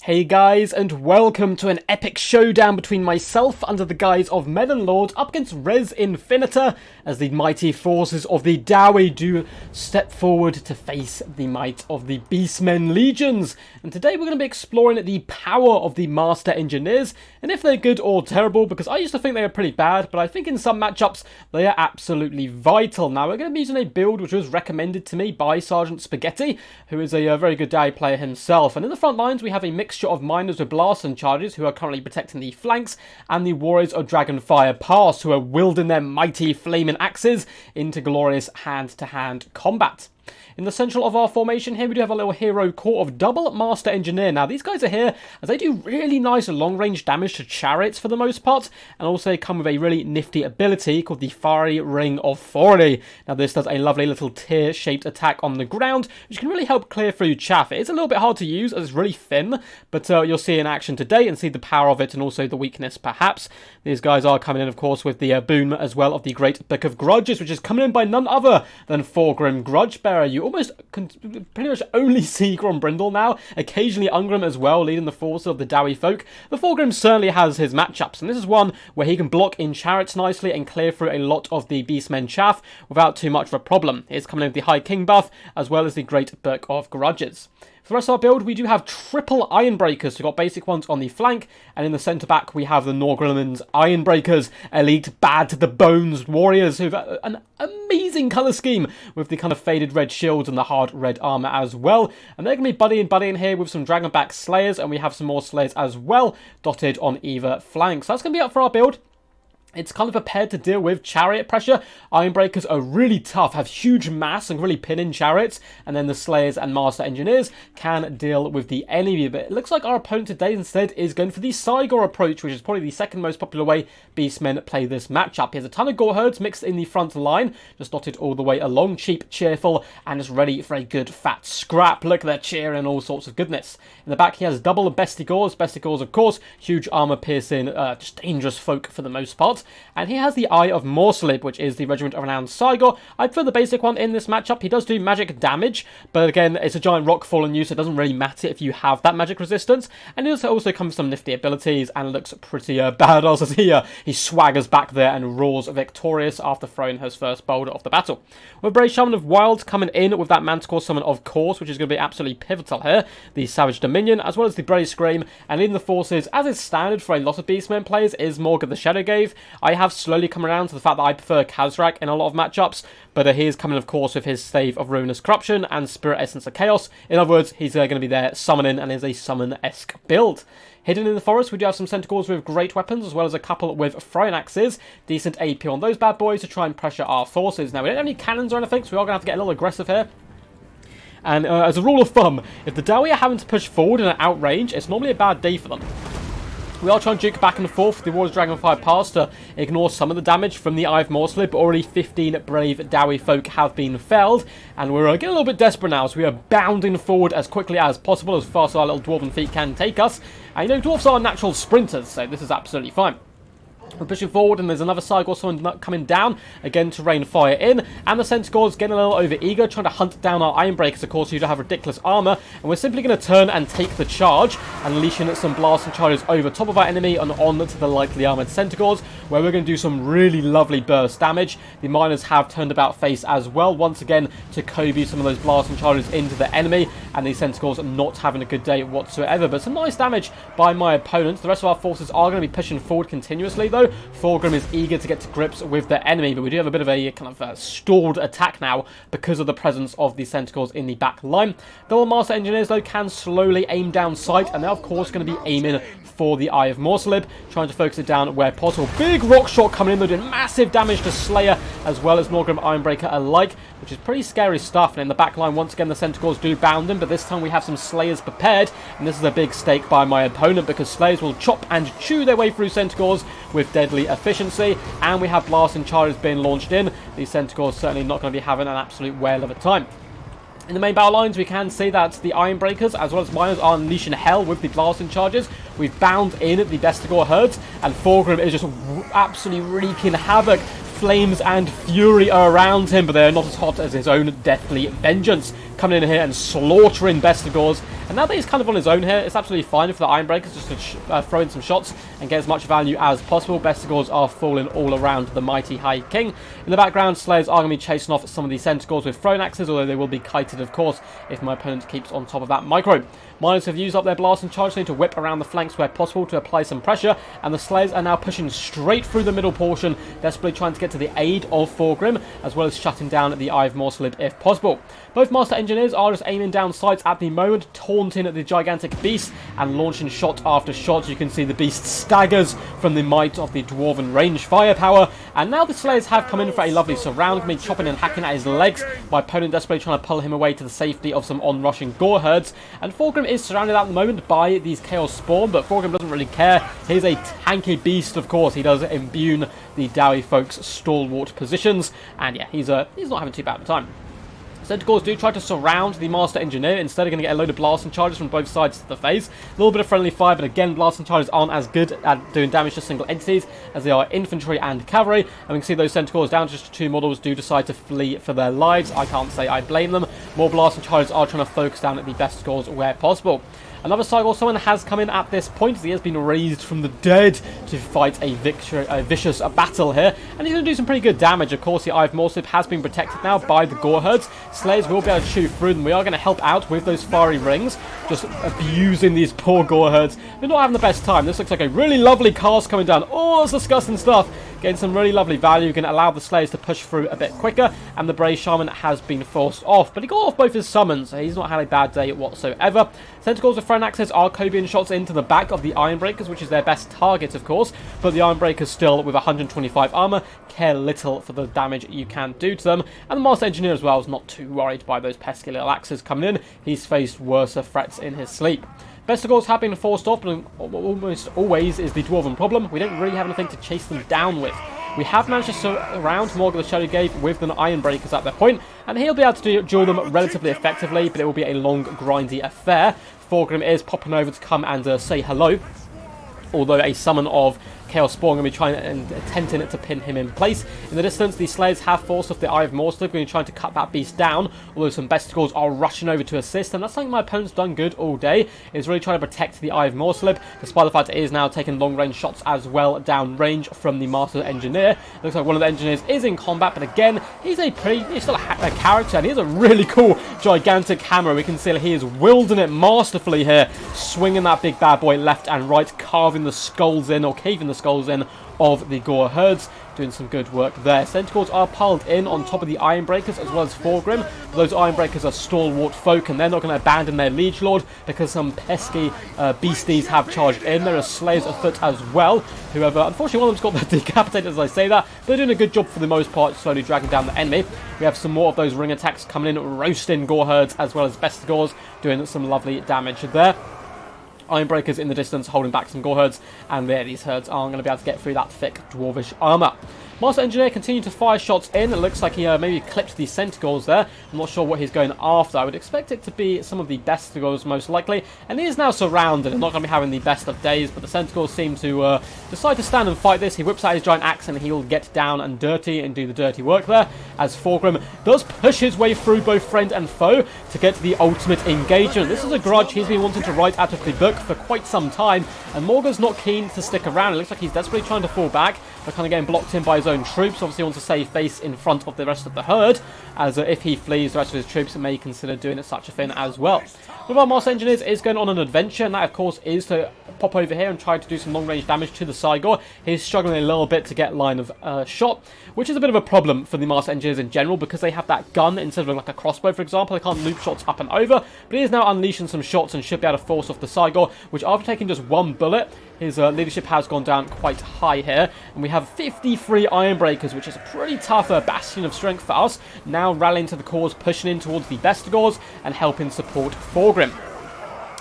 Hey guys, and welcome to an epic showdown between myself under the guise of Melon Lord up against Res Infinita as the mighty forces of the Dowie do step forward to face the might of the Beastmen legions. And today we're going to be exploring the power of the Master Engineers and if they're good or terrible, because I used to think they were pretty bad, but I think in some matchups they are absolutely vital. Now we're going to be using a build which was recommended to me by Sergeant Spaghetti, who is a very good Dowie player himself. And in the front lines we have a mixture of miners with blasts and charges who are currently protecting the flanks, and the warriors of Dragonfire Pass who are wielding their mighty flaming axes into glorious hand-to-hand combat. In the central of our formation here, we do have a little hero core of double Master Engineer. Now, these guys are here as they do really nice long-range damage to chariots for the most part, and also come with a really nifty ability called the Fiery Ring of Authority. Now, this does a lovely little tear-shaped attack on the ground, which can really help clear through chaff. It is a little bit hard to use as it's really thin, but you'll see in action today and see the power of it and also the weakness, perhaps. These guys are coming in, of course, with the boon as well of the Great Book of Grudges, which is coming in by none other than Thorgrim Grudgebearer. You almost can pretty much only see Grombrindle now, occasionally Ungrim as well, leading the forces of the Dowie folk. But Thorgrim certainly has his matchups, and this is one where he can block in chariots nicely and clear through a lot of the Beastmen chaff without too much of a problem. He's coming in with the High King buff, as well as the Great Book of Grudges. For the rest of our build, we do have triple Ironbreakers. We've got basic ones on the flank, and in the centre back, we have the Norgrimmen's Ironbreakers, elite, bad to the bones warriors who've an amazing colour scheme with the kind of faded red shields and the hard red armour as well. And they're going to be buddying here with some Dragonback Slayers, and we have some more Slayers as well, dotted on either flank. So that's going to be up for our build. It's kind of prepared to deal with chariot pressure. Ironbreakers are really tough, have huge mass and really pin in chariots. And then the Slayers and Master Engineers can deal with the enemy. But it looks like our opponent today instead is going for the Cygor approach, which is probably the second most popular way Beastmen play this matchup. He has a ton of Gore Herds mixed in the front line, just dotted all the way along, cheap, cheerful, and is ready for a good fat scrap. Look at that cheer and all sorts of goodness. In the back he has double Bestigors. Bestigors, of course, huge armor piercing, just dangerous folk for the most part. And he has the Eye of Morslib, which is the Regiment of Renowned Cygor. I prefer the basic one in this matchup. He does do magic damage, but again, it's a giant rock fallen you, so it doesn't really matter if you have that magic resistance. And he also comes with some nifty abilities and looks pretty badass as he swaggers back there and roars victorious after throwing his first boulder of the battle. With Brave Shaman of Wilds coming in with that Manticore summon, of course, which is going to be absolutely pivotal here. The Savage Dominion, as well as the Brave Scream, and in the forces, as is standard for a lot of Beastmen players, is Morg of the Shadowgave. I have slowly come around to the fact that I prefer Khazrak in a lot of matchups, but he is coming, of course, with his Stave of Ruinous Corruption and Spirit Essence of Chaos. In other words, he's going to be there summoning and is a summon-esque build. Hidden in the forest, we do have some Centaurs with great weapons, as well as a couple with throwing axes. Decent AP on those bad boys to try and pressure our forces. Now, we don't have any cannons or anything, so we are going to have to get a little aggressive here. And as a rule of thumb, if the Dowie are having to push forward in an outrange, it's normally a bad day for them. We are trying to juke back and forth the Warriors Dragonfire Pass to ignore some of the damage from the Eye of Morslib, but already 15 brave Dowie folk have been felled, and we're getting a little bit desperate now, so we are bounding forward as quickly as possible, as fast as our little dwarven feet can take us. And you know, dwarfs are natural sprinters, so this is absolutely fine. We're pushing forward, and there's another Cygor summon coming down, again to rain fire in, and the Centaurs getting a little over-eager, trying to hunt down our Ironbreakers, of course, who have ridiculous armor, and we're simply going to turn and take the charge, unleashing some blasts and charges over top of our enemy and on to the lightly armored Centaurs, where we're going to do some really lovely burst damage. The miners have turned about face as well, once again, to Kobe some of those blasts and charges into the enemy, and the Centaurs are not having a good day whatsoever, but some nice damage by my opponent. The rest of our forces are going to be pushing forward continuously, though. Thorgrim is eager to get to grips with the enemy, but we do have a bit of a kind of stalled attack now because of the presence of the Centaurs in the back line. Double Master Engineers, though, can slowly aim down sight, and they're, of course, going to be aiming for the Eye of Morslib, trying to focus it down where possible. Big rock shot coming in, though, doing massive damage to Slayer as well as Norgrim Ironbreaker alike, which is pretty scary stuff. And in the back line, once again, the Centaurs do bound them, but this time we have some Slayers prepared, and this is a big stake by my opponent because Slayers will chop and chew their way through Centaurs with deadly efficiency, and we have blasting charges being launched in. These Centaurs certainly not going to be having an absolute whale of a time. In the main battle lines, we can see that the Ironbreakers, as well as miners, are unleashing hell with the blasting charges. We've bound in the Bestigor herds, and Thorgrim is just absolutely wreaking havoc. Flames and fury are around him, but they are not as hot as his own deathly vengeance. coming in here and slaughtering Bestigors. And now that he's kind of on his own here, it's absolutely fine for the Ironbreakers just to throw in some shots and get as much value as possible. Bestigors are falling all around the mighty High King. In the background, Slayers are going to be chasing off some of the Centaurs with thrown axes, although they will be kited, of course, if my opponent keeps on top of that micro. Miners have used up their blast and charge, so they need to whip around the flanks where possible to apply some pressure, and the Slayers are now pushing straight through the middle portion, desperately trying to get to the aid of Thorgrim, as well as shutting down the Eye of Morslib if possible. Both Master Engineers are just aiming down sights at the moment, taunting at the gigantic beast and launching shot after shot. You can see the beast staggers from the might of the Dwarven range firepower, and now the Slayers have come in for a lovely surround, me chopping and hacking at his legs, my opponent desperately trying to pull him away to the safety of some on-rushing Gore herds, and Thorgrim is surrounded at the moment by these Chaos Spawn, but Thorgrim doesn't really care. He's a tanky beast, of course. He does imbue the Dowie folks' stalwart positions, and yeah, he's not having too bad of a time. Centaurs do try to surround the Master Engineer. Instead, are going to get a load of blasting charges from both sides of the face. A little bit of friendly fire, but again, blasting charges aren't as good at doing damage to single entities as they are infantry and cavalry. And we can see those Centaurs down to just 2 models do decide to flee for their lives. I can't say I blame them. More blasting charges are trying to focus down at the best scores where possible. Another Cygor summon has come in at this point. He has been raised from the dead to fight a vicious battle here. And he's going to do some pretty good damage. Of course, the Eye of Morslib has been protected now by the Gore herds. Slayers will be able to chew through them. We are going to help out with those fiery rings, just abusing these poor Gore herds. They're not having the best time. This looks like a really lovely cast coming down. Oh, that's disgusting stuff. Getting some really lovely value, going to allow the Slayers to push through a bit quicker, and the Brave Shaman has been forced off, but he got off both his summons, so he's not had a bad day whatsoever. Tentacles with thrown axes are Cobian shots into the back of the Ironbreakers, which is their best target, of course, but the Ironbreakers still, with 125 armor, care little for the damage you can do to them, and the Master Engineer as well is not too worried by those pesky little axes coming in. He's faced worse threats in his sleep. Bestigors have been forced off, but almost always is the Dwarven problem. We don't really have anything to chase them down with. We have managed to surround Morg the Shadowgate with the Ironbreakers at that point, and he'll be able to duel them relatively effectively, but it will be a long, grindy affair. Thorgrim is popping over to come and say hello, although a summon of Chaos Spawn going to be trying and attempting to pin him in place. In the distance, the Slayers have forced off the Eye of Morslib, going to try to cut that beast down, although some Bestigors are rushing over to assist, and that's something my opponent's done good all day, is really trying to protect the Eye of Morslib, despite the fact it is now taking long-range shots as well down range from the Master Engineer. Looks like one of the Engineers is in combat, but again, he's still a character, and he has a really cool, gigantic hammer. We can see he is wielding it masterfully here, swinging that big bad boy left and right, carving the skulls in, or caving the skulls in of the Gore herds, doing some good work there. Centaurs are piled in on top of the Ironbreakers as well as Thorgrim. Those Ironbreakers are stalwart folk, and they're not going to abandon their liege lord because some pesky beasties have charged in. There are Slayers afoot as well. Whoever, unfortunately, one of them's got decapitated as I say that, but they're doing a good job for the most part, slowly dragging down the enemy. We have some more of those ring attacks coming in, roasting Gore herds as well as Bestigors, doing some lovely damage there. Ironbreakers in the distance holding back some Gore herds, and there these herds aren't going to be able to get through that thick dwarvish armor. Master Engineer continued to fire shots in. It looks like he maybe clipped the Centaurs there. I'm not sure what he's going after. I would expect it to be some of the Bestigors most likely, and he is now surrounded and not going to be having the best of days, but the Centaurs seem to decide to stand and fight this. He whips out his giant axe and he'll get down and dirty and do the dirty work there, as Thorgrim does push his way through both friend and foe to get to the ultimate engagement. This is a grudge he's been wanting to write out of the book for quite some time, and Morga's not keen to stick around. It looks like he's desperately trying to fall back, but kind of getting blocked in by his own troops. Obviously he wants to save face in front of the rest of the herd, as if he flees, the rest of his troops may consider doing such a thing as well. One of our Master Engineers is going on an adventure, and that of course is to pop over here and try to do some long range damage to the Cygor. He's struggling a little bit to get line of shot, which is a bit of a problem for the Master Engineers in general, because they have that gun instead of like a crossbow, for example. They can't loop shots up and over, but he is now unleashing some shots and should be able to force off the Cygor, which after taking just one bullet, his leadership has gone down quite high here, and we have 53 Ironbreakers, which is a pretty tough bastion of strength for us, now rallying to the cause, pushing in towards the Bestigors and helping support Thorgrim.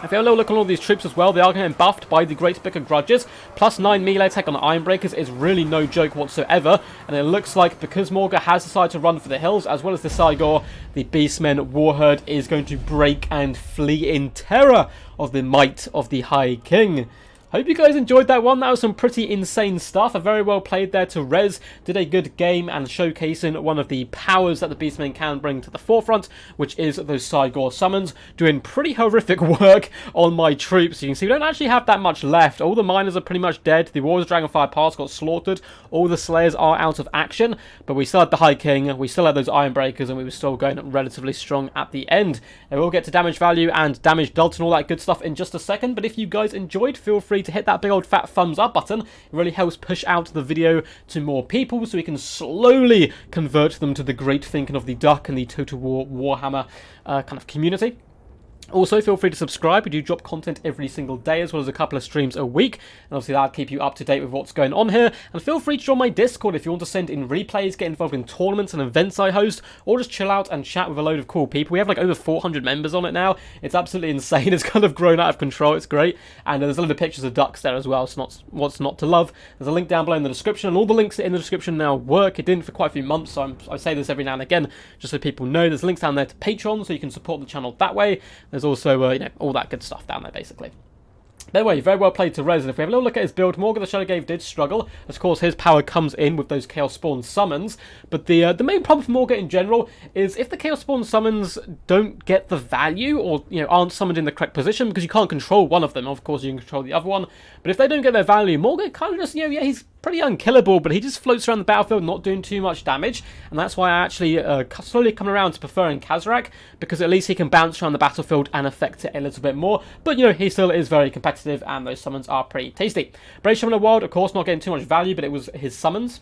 If you have a little look at all these troops as well, they are getting buffed by the Great Pick of Grudges. Plus 9 melee attack on the Ironbreakers is really no joke whatsoever. And it looks like because Morga has decided to run for the hills, as well as the Cygor, the Beastmen Warherd is going to break and flee in terror of the might of the High King. Hope you guys enjoyed that one. That was some pretty insane stuff. A very well played there to Rez. Did a good game and showcasing one of the powers that the Beastmen can bring to the forefront, which is those Cygor summons. Doing pretty horrific work on my troops. You can see we don't actually have that much left. All the miners are pretty much dead. The Warriors of Dragonfire Pass got slaughtered. All the Slayers are out of action. But we still had the High King. We still had those Iron Breakers, and we were still going relatively strong at the end. And we'll get to damage value and damage dealt and all that good stuff in just a second. But if you guys enjoyed, feel free to hit that big old fat thumbs up button. It really helps push out the video to more people so we can slowly convert them to the great thinking of the Duck and the Total War Warhammer kind of community. Also, feel free to subscribe. We do drop content every single day, as well as a couple of streams a week. And obviously, that'll keep you up to date with what's going on here. And feel free to join my Discord if you want to send in replays, get involved in tournaments and events I host, or just chill out and chat with a load of cool people. We have like over 400 members on it now. It's absolutely insane. It's kind of grown out of control. It's great. And there's a lot of pictures of ducks there as well. So what's not to love. There's a link down below in the description, and all the links in the description now work. It didn't for quite a few months, so I say this every now and again, just so people know. There's links down there to Patreon, so you can support the channel that way. There's also, all that good stuff down there, basically. Anyway, very well played to Rez, and if we have a little look at his build, Morgan the Shadowglaive did struggle. Of course, his power comes in with those Chaos Spawn summons, but the main problem for Morgan in general is if the Chaos Spawn summons don't get the value, or, aren't summoned in the correct position, because you can't control one of them, of course you can control the other one, but if they don't get their value, Morgan kind of just, he's pretty unkillable, but he just floats around the battlefield not doing too much damage, and that's why I actually slowly come around to preferring Kazrak, because at least he can bounce around the battlefield and affect it a little bit more, but he still is very competitive, and those summons are pretty tasty. Brave Shaman of the Wild, of course, not getting too much value, but it was his summons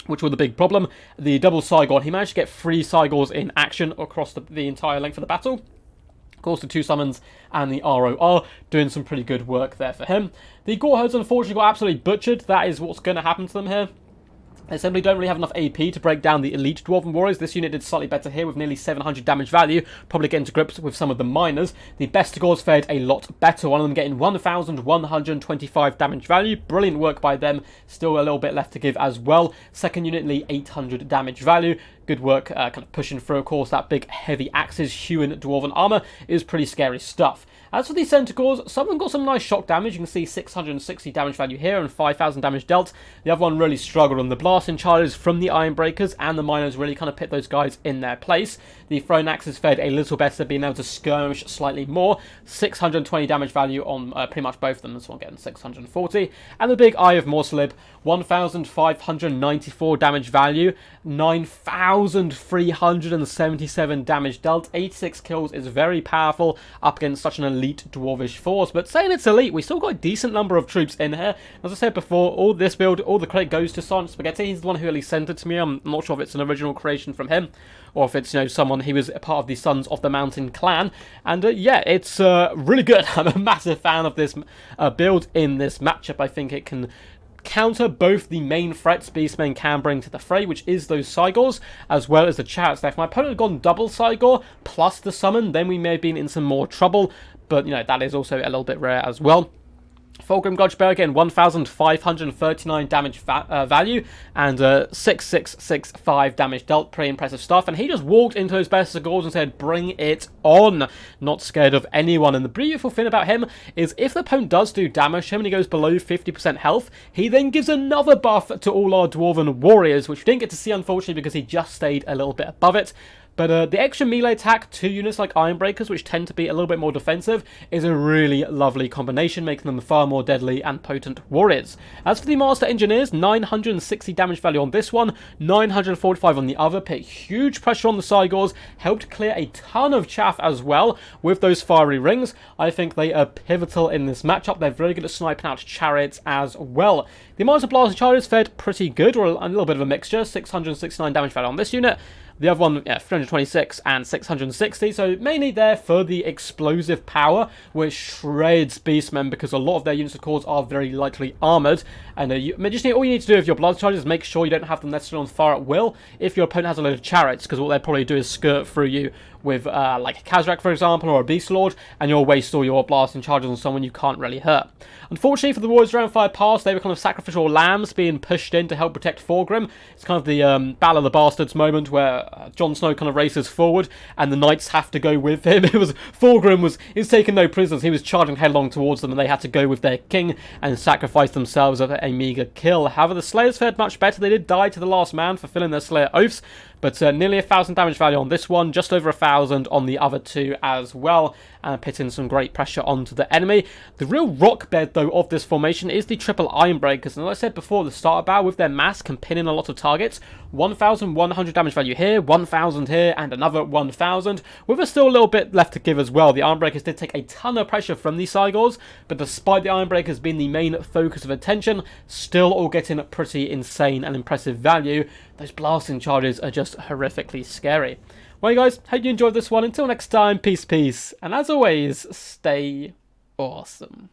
which were the big problem. The double Cygor, he managed to get 3 Cygors in action across the entire length of the battle. Of course, the 2 summons and the ROR doing some pretty good work there for him. The Goreherds unfortunately got absolutely butchered. That is what's going to happen to them here. They simply don't really have enough AP to break down the elite Dwarven Warriors. This unit did slightly better here with nearly 700 damage value, probably getting to grips with some of the miners. The Bestigors fared a lot better, one of them getting 1,125 damage value. Brilliant work by them, still a little bit left to give as well. Second unit, nearly 800 damage value. Good work kind of pushing through. Of course, that big heavy axes hewing Dwarven armor is pretty scary stuff. As for the Centaurs, some of them got some nice shock damage. You can see 660 damage value here and 5,000 damage dealt. The other one really struggled, and the blasting charges from the Iron Breakers and the miners really kind of put those guys in their place. The thrown axes fared a little better, being able to skirmish slightly more. 620 damage value on pretty much both of them. This one getting 640. And the big Eye of Morsalib, 1,594 damage value, 9,377 damage dealt. 86 kills is very powerful up against such an elite dwarvish force. But saying it's elite, we still got a decent number of troops in here. As I said before, all this build, all the credit goes to Sergeant Spaghetti. He's the one who at least sent it to me. I'm not sure if it's an original creation from him, or if it's, someone he was a part of the Sons of the Mountain clan. And yeah, it's really good. I'm a massive fan of this build in this matchup. I think it can counter both the main threats Beastmen can bring to the fray, which is those Cygors, as well as the Chariots. Now, if my opponent had gone double Cygor plus the summon, then we may have been in some more trouble. But, that is also a little bit rare as well. Fulgrim Grudgebearer again, 1,539 damage value and 6,665 damage dealt. Pretty impressive stuff. And he just walked into his Bestigors and said, bring it on. Not scared of anyone. And the beautiful thing about him is if the opponent does do damage to him and he goes below 50% health, he then gives another buff to all our Dwarven Warriors, which we didn't get to see, unfortunately, because he just stayed a little bit above it. But the extra melee attack to units like Iron Breakers, which tend to be a little bit more defensive, is a really lovely combination, making them far more deadly and potent warriors. As for the Master Engineers, 960 damage value on this one, 945 on the other. Put huge pressure on the Cygors, helped clear a ton of chaff as well with those fiery rings. I think they are pivotal in this matchup. They're very good at sniping out chariots as well. The Master Blaster Chariots fared pretty good, or a little bit of a mixture, 669 damage value on this unit. The other one, 326 and 660, so mainly there for the explosive power, which shreds Beastmen, because a lot of their units, of course, are very lightly armoured. And all you need to do with your blood charges is make sure you don't have them necessarily on fire at will if your opponent has a load of chariots, because what they'll probably do is skirt through you with, like a Kazrak, for example, or a Beast Lord, and you'll waste all your blasting charges on someone you can't really hurt. Unfortunately for the Warriors of Dragonfire Pass, they were kind of sacrificial lambs being pushed in to help protect Fulgrim. It's kind of the Battle of the Bastards moment where Jon Snow kind of races forward, and the knights have to go with him. Thorgrim was taking no prisoners. He was charging headlong towards them, and they had to go with their king and sacrifice themselves of a meager kill. However, the Slayers fared much better. They did die to the last man, fulfilling their Slayer oaths, but nearly 1,000 damage value on this one, just over 1,000 on the other two as well, and putting some great pressure onto the enemy. The real rock bed, though, of this formation is the triple Ironbreakers, and as I said before, the starter battle with their mass can pin in a lot of targets. 1,100 damage value here, 1,000 here, and another 1,000, with still a little bit left to give as well. The Ironbreakers did take a ton of pressure from the Cygors, but despite the Ironbreakers being the main focus of attention, still all getting pretty insane and impressive value. Those blasting charges are just horrifically scary. Well, guys, hope you enjoyed this one. Until next time, peace, and as always, stay awesome.